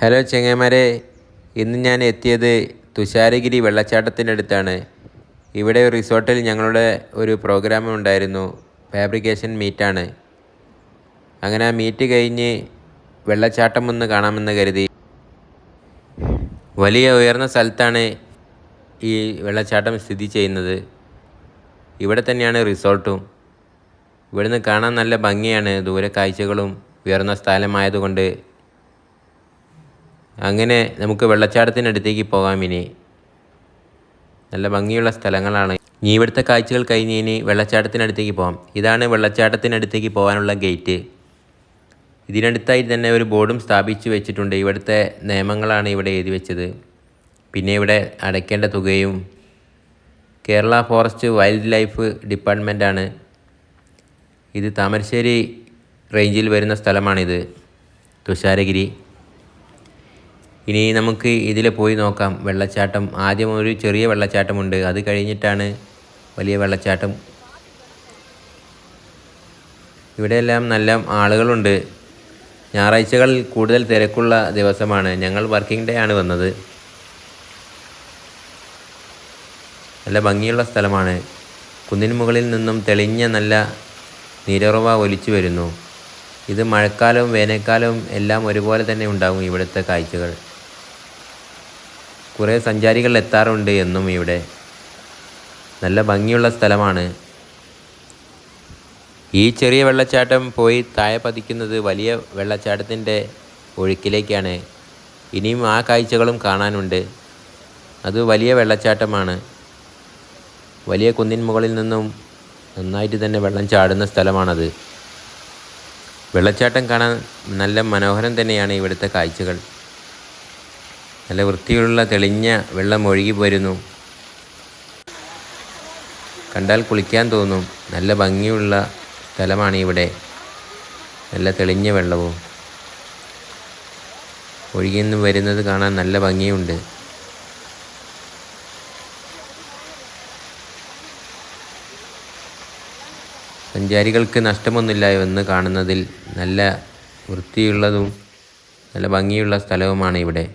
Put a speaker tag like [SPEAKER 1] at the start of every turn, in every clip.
[SPEAKER 1] Hello ചെങ്ങന്മാരെ, ഇന്ന് ഞാൻ എത്തിയത് തുഷാരഗിരി വെള്ളച്ചാട്ടത്തിൻ്റെ അടുത്താണ്. ഇവിടെ റിസോർട്ടിൽ ഞങ്ങളുടെ ഒരു പ്രോഗ്രാം ഉണ്ടായിരുന്നു. ഫാബ്രിക്കേഷൻ മീറ്റാണ്. അങ്ങനെ ആ മീറ്റ് കഴിഞ്ഞ് വെള്ളച്ചാട്ടം ഒന്ന് കാണാമെന്ന് കരുതി. വലിയ ഉയർന്ന സ്ഥലത്താണ് ഈ വെള്ളച്ചാട്ടം സ്ഥിതി ചെയ്യുന്നത്. ഇവിടെ തന്നെയാണ് റിസോർട്ടും. ഇവിടുന്ന് കാണാൻ നല്ല ഭംഗിയാണ്. ദൂരെ കാഴ്ചകളും ഉയർന്ന സ്ഥലമായതുകൊണ്ട് അങ്ങനെ നമുക്ക് വെള്ളച്ചാട്ടത്തിനടുത്തേക്ക് പോകാം. ഇനി നല്ല ഭംഗിയുള്ള സ്ഥലങ്ങളാണ്. ഇനി ഇവിടുത്തെ കാഴ്ചകൾ കഴിഞ്ഞ് ഇനി വെള്ളച്ചാട്ടത്തിനടുത്തേക്ക് പോകാം. ഇതാണ് വെള്ളച്ചാട്ടത്തിനടുത്തേക്ക് പോകാനുള്ള ഗേറ്റ്. ഇതിനടുത്തായി തന്നെ ഒരു ബോർഡും സ്ഥാപിച്ചു വെച്ചിട്ടുണ്ട്. ഇവിടുത്തെ നിയമങ്ങളാണ് ഇവിടെ എഴുതി വെച്ചത്. പിന്നെ ഇവിടെ അടയ്ക്കേണ്ട തുകയും. കേരള ഫോറസ്റ്റ് വൈൽഡ് ലൈഫ് ഡിപ്പാർട്ട്മെൻറ്റാണ്. ഇത് താമരശ്ശേരി റേഞ്ചിൽ വരുന്ന സ്ഥലമാണിത്, തുഷാരഗിരി. ഇനി നമുക്ക് ഇതിൽ പോയി നോക്കാം വെള്ളച്ചാട്ടം. ആദ്യം ഒരു ചെറിയ വെള്ളച്ചാട്ടമുണ്ട്, അത് കഴിഞ്ഞിട്ടാണ് വലിയ വെള്ളച്ചാട്ടം. ഇവിടെയെല്ലാം നല്ല ആളുകളുണ്ട്. ഞായറാഴ്ചകളിൽ കൂടുതൽ തിരക്കുള്ള ദിവസമാണ്. ഞങ്ങൾ വർക്കിംഗ് ഡേ ആണ് വന്നത്. നല്ല ഭംഗിയുള്ള സ്ഥലമാണ്. കുന്നിന് മുകളിൽ നിന്നും തെളിഞ്ഞ നല്ല നീരുറവ ഒലിച്ചു വരുന്നു. ഇത് മഴക്കാലവും വേനൽക്കാലവും എല്ലാം ഒരുപോലെ തന്നെ ഉണ്ടാകും ഇവിടുത്തെ കാഴ്ചകൾ. കുറേ സഞ്ചാരികൾ എത്താറുണ്ട് എന്നും ഇവിടെ. നല്ല ഭംഗിയുള്ള സ്ഥലമാണ്. ഈ ചെറിയ വെള്ളച്ചാട്ടം പോയി താഴെ പതിക്കുന്നത് വലിയ വെള്ളച്ചാട്ടത്തിൻ്റെ ഒഴുക്കിലേക്കാണ്. ഇനിയും ആ കാഴ്ചകളും കാണാനുണ്ട്. അത് വലിയ വെള്ളച്ചാട്ടമാണ്. വലിയ കുന്നിൻ മുകളിൽ നിന്നും നന്നായിട്ട് തന്നെ വെള്ളം ചാടുന്ന സ്ഥലമാണത്. വെള്ളച്ചാട്ടം കാണാൻ നല്ല മനോഹരം തന്നെയാണ് ഇവിടുത്തെ കാഴ്ചകൾ. നല്ല വൃത്തിയുള്ള തെളിഞ്ഞ വെള്ളം ഒഴുകി വരുന്നു. കണ്ടാൽ കുളിക്കാൻ തോന്നും. നല്ല ഭംഗിയുള്ള സ്ഥലമാണ് ഇവിടെ. നല്ല തെളിഞ്ഞ വെള്ളവും ഒഴുകിന്ന് വരുന്നത് കാണാൻ നല്ല ഭംഗിയുണ്ട്. സഞ്ചാരികൾക്ക് നഷ്ടമൊന്നുമില്ല എന്ന് കാണുന്നതിൽ. നല്ല വൃത്തിയുള്ളതും നല്ല ഭംഗിയുള്ള സ്ഥലവുമാണ് ഇവിടെ.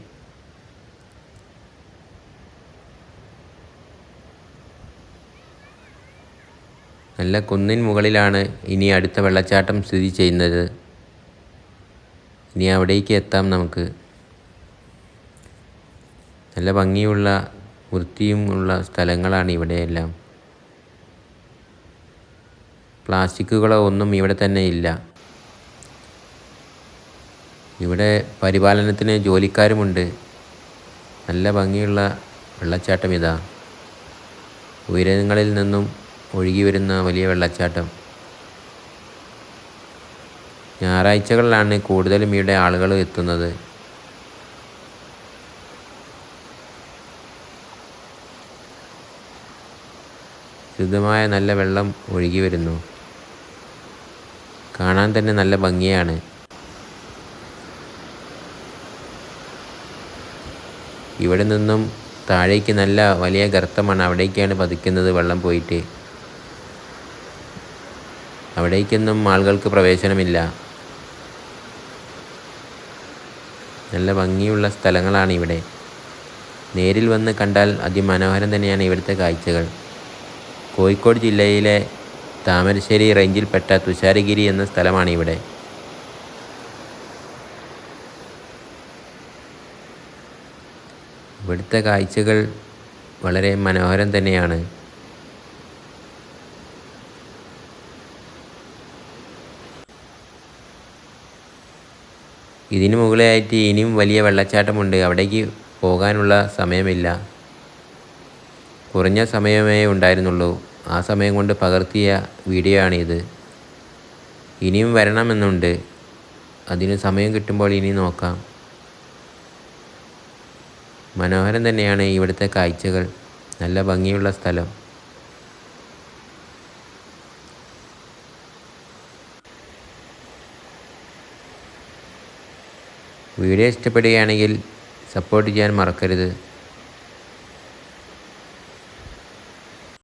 [SPEAKER 1] നല്ല കുന്നിൻ മുകളിലാണ് ഇനി അടുത്ത വെള്ളച്ചാട്ടം സ്ഥിതി ചെയ്യുന്നത്. ഇനി അവിടേക്ക് എത്താം നമുക്ക്. നല്ല ഭംഗിയുള്ള വൃത്തിയും ഉള്ള സ്ഥലങ്ങളാണ് ഇവിടെയെല്ലാം. പ്ലാസ്റ്റിക്കുകളോ ഒന്നും ഇവിടെ തന്നെ ഇല്ല. ഇവിടെ പരിപാലനത്തിന് ജോലിക്കാരുമുണ്ട്. നല്ല ഭംഗിയുള്ള വെള്ളച്ചാട്ടം ഇതാ. ഉയരങ്ങളിൽ നിന്നും ഒഴുകി വരുന്ന വലിയ വെള്ളച്ചാട്ടം. ഞായറാഴ്ചകളിലാണ് കൂടുതലും ഇവിടെ ആളുകൾ എത്തുന്നത്. ശുദ്ധമായ നല്ല വെള്ളം ഒഴുകി വരുന്നു. കാണാൻ തന്നെ നല്ല ഭംഗിയാണ്. ഇവിടെ നിന്നും താഴേക്ക് നല്ല വലിയ ഗർത്തമാണ്. അവിടേക്കാണ് പതിക്കുന്നത് വെള്ളം പോയിട്ട്. അവിടേക്കൊന്നും ആളുകൾക്ക് പ്രവേശനമില്ല. നല്ല ഭംഗിയുള്ള സ്ഥലങ്ങളാണ് ഇവിടെ. നേരിൽ വന്ന് കണ്ടാൽ അതിമനോഹരം തന്നെയാണ് ഇവിടുത്തെ കാഴ്ചകൾ. കോഴിക്കോട് ജില്ലയിലെ താമരശ്ശേരി റേഞ്ചിൽപ്പെട്ട തുഷാരഗിരി എന്ന സ്ഥലമാണ് ഇവിടെ. ഇവിടുത്തെ കാഴ്ചകൾ വളരെ മനോഹരം തന്നെയാണ്. ഇതിനു മുകളിലായിട്ട് ഇനിയും വലിയ വെള്ളച്ചാട്ടമുണ്ട്. അവിടേക്ക് പോകാനുള്ള സമയമില്ല. കുറഞ്ഞ സമയമേ ഉണ്ടായിരുന്നുള്ളൂ. ആ സമയം കൊണ്ട് പകർത്തിയ വീഡിയോ ആണിത്. ഇനിയും വരണമെന്നുണ്ട്. അതിന് സമയം കിട്ടുമ്പോൾ ഇനി നോക്കാം. മനോഹരം തന്നെയാണ് ഇവിടുത്തെ കാഴ്ചകൾ. നല്ല ഭംഗിയുള്ള സ്ഥലം. വീഡിയോ ഇഷ്ടപ്പെടുകയാണെങ്കിൽ സപ്പോർട്ട് ചെയ്യാൻ മറക്കരുത്.